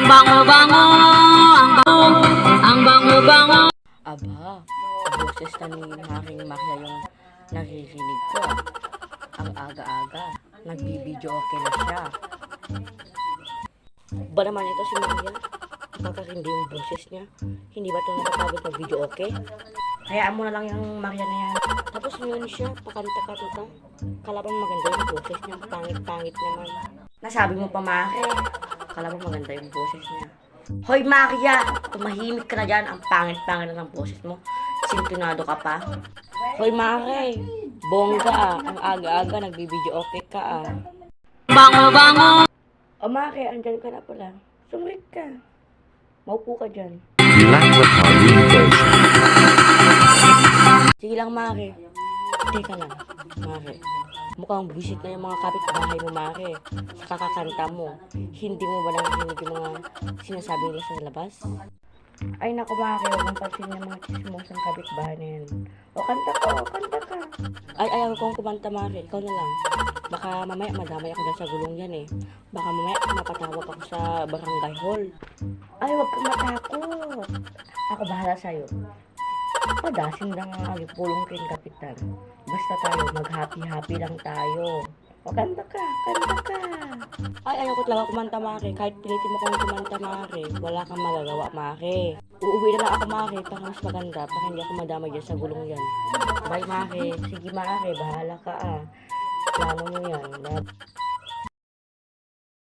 Ang bango-bango, ang bango-bango. Aba, boses na ni Haring Maria yung naririnig ko. Ang aga-aga, nagbibideo okay na siya. Ba naman ito si Maria? Nakakakindi yung boses niya. Hindi ba ito nakapagod mag-video okay? Hayaan mo na lang yung Maria na yan. Tapos ngayon siya, pakanta-kanta. Kalaban maganda yung boses niya, pangit-pangit naman. Nasabi mo pa, Mare. Kalaban maganda yung boses niya. Hoy Maria, tumahimik ka na dyan. Ang pangit-pangit na ng boses mo. Sintunado ka pa. Hoy Mare, bongga ang aga-aga, nagbibideo okay ka Bango-bango. O Mare, andyan ka na pala. Sumrit ka. Maupo ka dyan. Language version. Sige lang Mare. Teka lang, Mare. Mukhang visit na yung mga kapitbahay mo, Mare. Sa kakakanta mo. Hindi mo ba nakikinig yung mga sinasabi nila sa labas? Ay naku Mare, huwag mong pansin yung mga chismosang kapitbahay na yan. O kanta ka, o kanta ka. Ay ayaw kong kumanta Mare, ikaw na lang. Baka mamaya madamay ako dyan sa gulong yan eh. Baka mamaya mapatawag ako sa barangay hall. Ay huwag kang matakot. Ako bahala sa'yo. Padasin lang ang alipulong kin kapitan. Basta tayo, mag-happy-happy lang tayo. O kanta ka, kanta ka. Ay, ayaw ko talaga kumanta, Mare. Kahit pilitin mo kong kumanta, Mare. Wala kang magagawa, Mare. Uuwi na lang ako, Mare, para mas maganda. Para hindi ako madamay dyan sa gulong yan. Bye, Mare. Sige, Mare. Bahala ka, Plano mo yan.